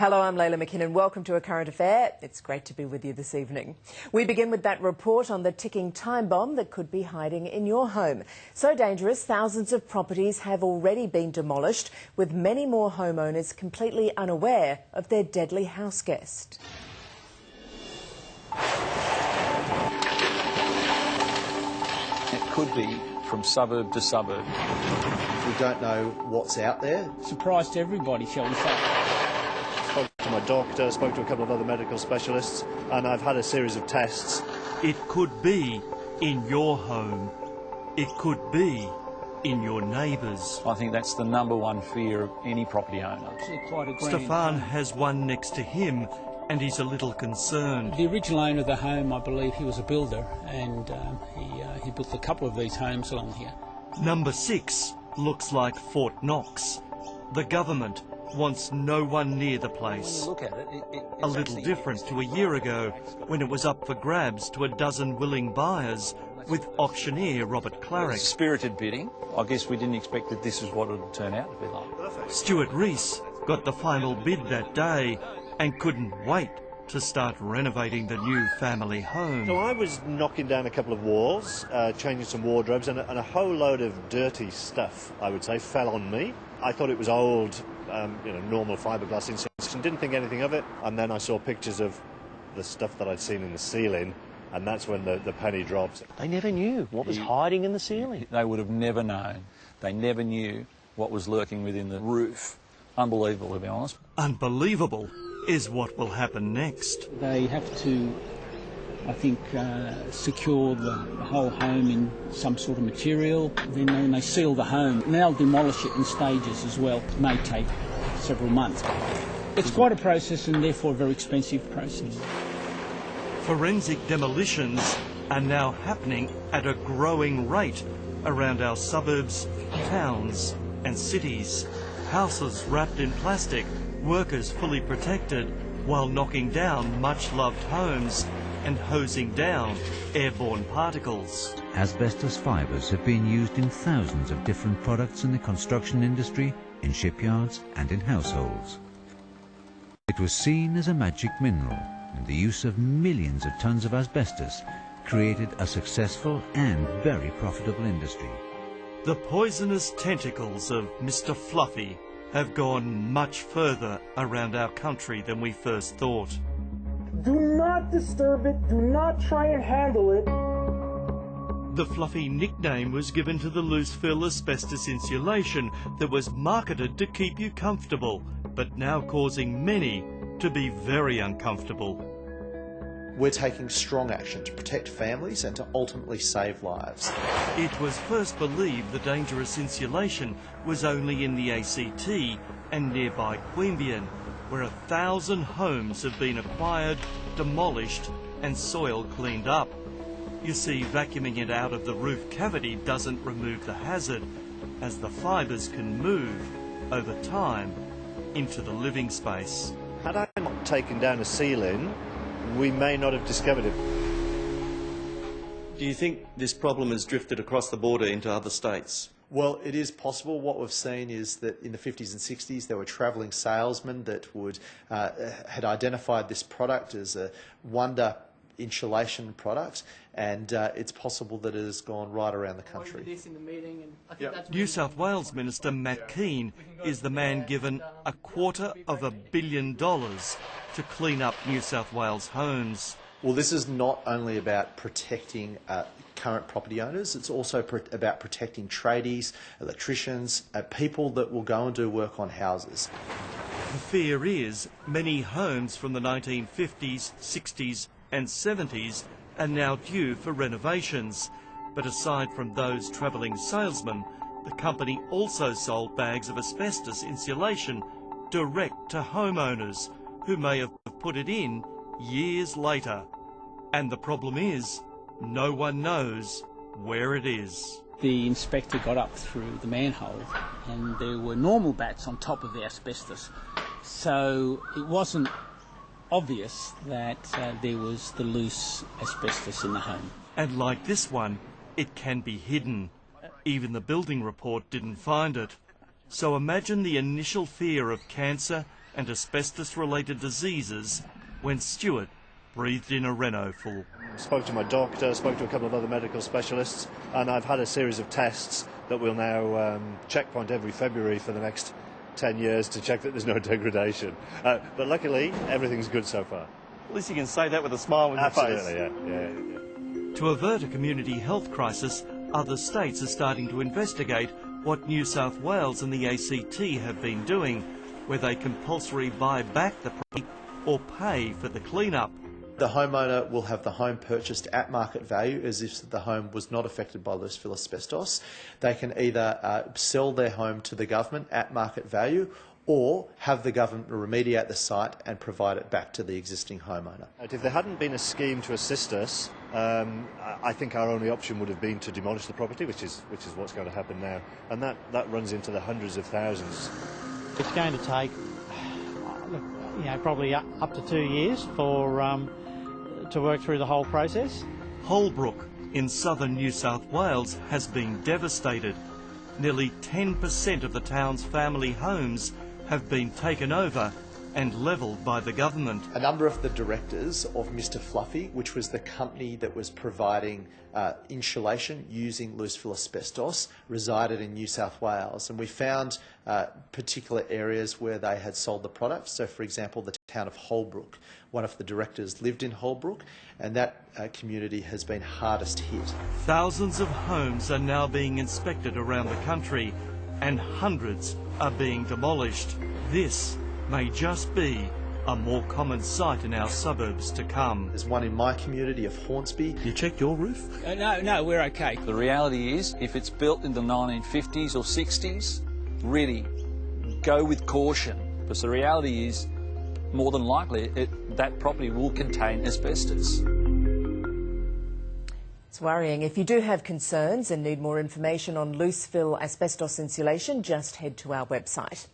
Hello, I'm Leila McKinnon. Welcome to A Current Affair. It's great to be with you this evening. We begin with that report on the ticking time bomb that could be hiding in your home. So dangerous, thousands of properties have already been demolished, with many more homeowners completely unaware of their deadly house guest. It could be from suburb to suburb. We don't know what's out there. Surprised everybody, shall we say. Spoke to my doctor, spoke to a couple of other medical specialists, and I've had a series of tests. It could be in your home. It could be in your neighbours. I think that's the number one fear of any property owner. Stefan has one next to him and he's a little concerned. The original owner of the home, I believe, he was a builder, and he built a couple of these homes along here. Number 6 looks like Fort Knox. The government wants no one near the place. When you look at it, A little different to a year ago when it was up for grabs to a dozen willing buyers with auctioneer Robert Clarick. Spirited bidding. I guess we didn't expect that this is what it would turn out to be like. Stuart Rees got the final bid that day and couldn't wait to start renovating the new family home. So I was knocking down a couple of walls, changing some wardrobes, and a whole load of dirty stuff, I would say, fell on me. I thought it was old, normal fiberglass insulation, didn't think anything of it, and then I saw pictures of the stuff that I'd seen in the ceiling, and that's when the penny dropped. They never knew what was hiding in the ceiling. They would have never known. They never knew what was lurking within the roof. Unbelievable, to be honest. Unbelievable is what will happen next. They have to, I think, secure the whole home in some sort of material. Then when they seal the home, and they'll demolish it in stages as well. It may take several months. It's quite a process, and therefore a very expensive process. Forensic demolitions are now happening at a growing rate around our suburbs, towns and cities. Houses wrapped in plastic, workers fully protected, while knocking down much-loved homes and hosing down airborne particles. Asbestos fibres have been used in thousands of different products in the construction industry, in shipyards and in households. It was seen as a magic mineral, and the use of millions of tons of asbestos created a successful and very profitable industry. The poisonous tentacles of Mr. Fluffy have gone much further around our country than we first thought. Do not disturb it, do not try and handle it. The Fluffy nickname was given to the loose-fill asbestos insulation that was marketed to keep you comfortable, but now causing many to be very uncomfortable. We're taking strong action to protect families and to ultimately save lives. It was first believed the dangerous insulation was only in the ACT and nearby Queanbeyan, where 1,000 homes have been acquired, demolished and soil cleaned up. You see, vacuuming it out of the roof cavity doesn't remove the hazard, as the fibres can move, over time, into the living space. Had I not taken down a ceiling, we may not have discovered it. Do you think this problem has drifted across the border into other states? Well, it is possible. What we've seen is that in the 50s and 60s there were travelling salesmen that had identified this product as a wonder insulation product, and it's possible that it has gone right around the country. New South Wales Minister Matt Kean is the man given $250 million to clean up New South Wales homes. Well, this is not only about protecting current property owners, it's also about protecting tradies, electricians, people that will go and do work on houses. The fear is many homes from the 1950s, 60s and 70s are now due for renovations. But aside from those travelling salesmen, the company also sold bags of asbestos insulation direct to homeowners who may have put it in years later. And the problem is, no one knows where it is. The inspector got up through the manhole and there were normal bats on top of the asbestos. So it wasn't obvious that there was the loose asbestos in the home. And like this one, it can be hidden. Even the building report didn't find it. So imagine the initial fear of cancer and asbestos-related diseases when Stuart breathed in a Renault full. Spoke to my doctor, spoke to a couple of other medical specialists, and I've had a series of tests that we'll now checkpoint every February for the next 10 years to check that there's no degradation. But luckily, everything's good so far. At least you can say that with a smile on your face. Absolutely, yeah. To avert a community health crisis, other states are starting to investigate what New South Wales and the ACT have been doing, where they compulsory buy back the property or pay for the clean-up. The homeowner will have the home purchased at market value as if the home was not affected by loose fill asbestos. They can either sell their home to the government at market value or have the government remediate the site and provide it back to the existing homeowner. If there hadn't been a scheme to assist us, I think our only option would have been to demolish the property, which is what's going to happen now. And that runs into the hundreds of thousands. It's going to take, probably up to 2 years for to work through the whole process. Holbrook in southern New South Wales has been devastated. Nearly 10% of the town's family homes have been taken over and levelled by the government. A number of the directors of Mr Fluffy, which was the company that was providing insulation using loose fill asbestos, resided in New South Wales, and we found particular areas where they had sold the product. So, for example, the town of Holbrook. One of the directors lived in Holbrook, and that community has been hardest hit. Thousands of homes are now being inspected around the country, and hundreds are being demolished. This may just be a more common sight in our suburbs to come. There's one in my community of Hornsby. You checked your roof? No, we're okay. The reality is, if it's built in the 1950s or 60s, really go with caution, because the reality is, more than likely, that property will contain asbestos. It's worrying. If you do have concerns and need more information on loose fill asbestos insulation, just head to our website.